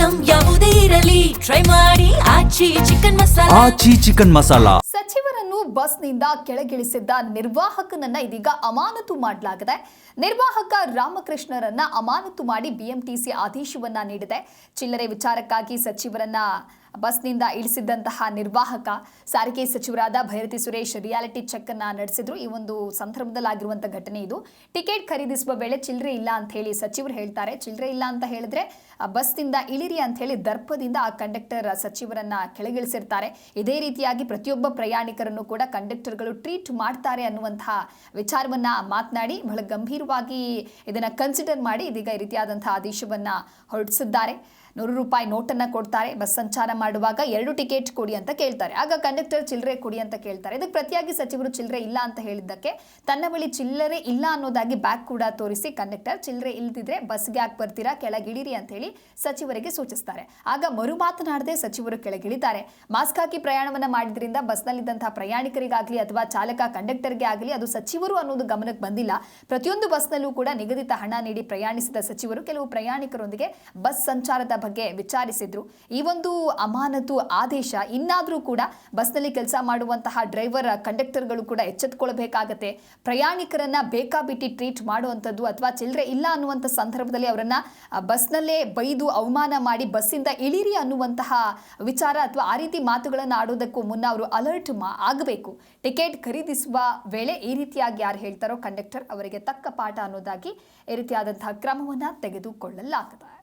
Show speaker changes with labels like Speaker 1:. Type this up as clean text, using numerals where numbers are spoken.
Speaker 1: Item ಯಾವುದೇ ಇರಲಿ try ಮಾಡಿ ಆಚಿ ಚಿಕನ್ ಮಸಾಲಾ.
Speaker 2: ಸಚಿವರನ್ನು ಬಸ್ನಿಂದ ಕೆಳಗಿಳಿಸಿದ್ದ ನಿರ್ವಾಹಕನನ್ನ ಇದೀಗ ಅಮಾನತು ಮಾಡಲಾಗಿದೆ. ನಿರ್ವಾಹಕ ರಾಮಕೃಷ್ಣರನ್ನ ಅಮಾನತು ಮಾಡಿ ಬಿಎಂಟಿಸಿ ಆದೇಶವನ್ನ ನೀಡಿದೆ. ಚಿಲ್ಲರೆ ವಿಚಾರಕ್ಕಾಗಿ ಸಚಿವರನ್ನ ಬಸ್ನಿಂದ ಇಳಿಸಿದ್ದಂತಹ ನಿರ್ವಾಹಕ ಸಾರಿಗೆ ಸಚಿವರಾದ ಭೈರತಿ ಸುರೇಶ್ ರಿಯಾಲಿಟಿ ಚೆಕ್ ಅನ್ನ ನಡೆಸಿದ್ರು. ಈ ಒಂದು ಸಂದರ್ಭದಲ್ಲಾಗಿರುವಂತಹ ಘಟನೆ ಇದು. ಟಿಕೆಟ್ ಖರೀದಿಸುವ ವೇಳೆ ಚಿಲ್ಲರೆ ಇಲ್ಲ ಅಂತ ಹೇಳಿ ಸಚಿವರು ಹೇಳ್ತಾರೆ. ಚಿಲ್ಲರೆ ಇಲ್ಲ ಅಂತ ಹೇಳಿದ್ರೆ ಬಸ್ನಿಂದ ಇಳಿರಿ ಅಂತ ಹೇಳಿ ದರ್ಪದಿಂದ ಆ ಕಂಡಕ್ಟರ್ ಸಚಿವರನ್ನ ಕೆಳಗಿಳಿಸಿರ್ತಾರೆ. ಇದೇ ರೀತಿಯಾಗಿ ಪ್ರತಿಯೊಬ್ಬ ಪ್ರಯಾಣಿಕರನ್ನು ಕೂಡ ಕಂಡಕ್ಟರ್ಗಳು ಟ್ರೀಟ್ ಮಾಡ್ತಾರೆ ಅನ್ನುವಂತಹ ವಿಚಾರವನ್ನ ಮಾತನಾಡಿ ಬಹಳ ಗಂಭೀರವಾಗಿ ಇದನ್ನ ಕನ್ಸಿಡರ್ ಮಾಡಿ ಇದೀಗ ಈ ರೀತಿಯಾದಂತಹ ಆದೇಶವನ್ನ ಹೊರಡಿಸಿದ್ದಾರೆ. 100 ರೂಪಾಯಿ ನೋಟನ್ನು ಕೊಡ್ತಾರೆ. ಬಸ್ ಸಂಚಾರ ಮಾಡುವಾಗ 2 ಟಿಕೆಟ್ ಕೊಡಿ ಅಂತ ಕೇಳ್ತಾರೆ. ಆಗ ಕಂಡಕ್ಟರ್ ಚಿಲ್ಲರೆ ಕೊಡಿ ಅಂತ ಕೇಳ್ತಾರೆ. ಇದಕ್ಕೆ ಪ್ರತಿಯಾಗಿ ಸಚಿವರು ಚಿಲ್ಲರೆ ಇಲ್ಲ ಅಂತ ಹೇಳಿದ್ದಕ್ಕೆ ತನ್ನ ಬಳಿ ಚಿಲ್ಲರೆ ಇಲ್ಲ ಅನ್ನೋದಾಗಿ ಬ್ಯಾಗ್ ಕೂಡ ತೋರಿಸಿ ಕಂಡಕ್ಟರ್ ಚಿಲ್ಲರೆ ಇಲ್ದಿದ್ರೆ ಬಸ್ಗೆ ಯಾಕೆ ಬರ್ತೀರಾ, ಕೆಳಗಿಳಿರಿ ಅಂತ ಹೇಳಿ ಸಚಿವರಿಗೆ ಸೂಚಿಸ್ತಾರೆ. ಆಗ ಮರು ಮಾತನಾಡದೆ ಸಚಿವರು ಕೆಳಗಿಳಿತಾರೆ. ಮಾಸ್ಕ್ ಹಾಕಿ ಪ್ರಯಾಣವನ್ನ ಮಾಡಿದ್ರಿಂದ ಬಸ್ನಲ್ಲಿದ್ದಂತಹ ಪ್ರಯಾಣಿಕರಿಗಾಗಲಿ ಅಥವಾ ಚಾಲಕ ಕಂಡಕ್ಟರ್ಗೆ ಆಗಲಿ ಅದು ಸಚಿವರು ಅನ್ನೋದು ಗಮನಕ್ಕೆ ಬಂದಿಲ್ಲ. ಪ್ರತಿಯೊಂದು ಬಸ್ನಲ್ಲೂ ಕೂಡ ನಿಗದಿತ ಹಣ ನೀಡಿ ಪ್ರಯಾಣಿಸಿದ ಸಚಿವರು ಕೆಲವು ಪ್ರಯಾಣಿಕರೊಂದಿಗೆ ಬಸ್ ಸಂಚಾರದ ಬಗ್ಗೆ ವಿಚಾರಿಸಿದ್ರು. ಈ ಒಂದು ಅಮಾನತು ಆದೇಶ ಇನ್ನಾದರೂ ಕೂಡ ಬಸ್ನಲ್ಲಿ ಕೆಲಸ ಮಾಡುವಂತಹ ಡ್ರೈವರ್ ಕಂಡಕ್ಟರ್ಗಳು ಕೂಡ ಎಚ್ಚೆತ್ತುಕೊಳ್ಳಬೇಕಾಗತ್ತೆ. ಪ್ರಯಾಣಿಕರನ್ನ ಬೇಕಾಬಿಟ್ಟಿ ಟ್ರೀಟ್ ಮಾಡುವಂಥದ್ದು ಅಥವಾ ಚಿಲ್ಲರೆ ಇಲ್ಲ ಅನ್ನುವಂಥ ಸಂದರ್ಭದಲ್ಲಿ ಅವರನ್ನ ಬಸ್ನಲ್ಲೇ ಬೈದು ಅವಮಾನ ಮಾಡಿ ಬಸ್ಸಿಂದ ಇಳಿರಿ ಅನ್ನುವಂತಹ ವಿಚಾರ ಅಥವಾ ಆ ರೀತಿ ಮಾತುಗಳನ್ನು ಆಡೋದಕ್ಕೂ ಮುನ್ನ ಅವರು ಅಲರ್ಟ್ ಆಗಬೇಕು. ಟಿಕೆಟ್ ಖರೀದಿಸುವ ವೇಳೆ ಈ ರೀತಿಯಾಗಿ ಯಾರು ಹೇಳ್ತಾರೋ ಕಂಡಕ್ಟರ್ ಅವರಿಗೆ ತಕ್ಕ ಪಾಠ ಅನ್ನೋದಾಗಿ ಈ ರೀತಿಯಾದಂತಹ ಕ್ರಮವನ್ನು ತೆಗೆದುಕೊಳ್ಳಲಾಗಿದೆ.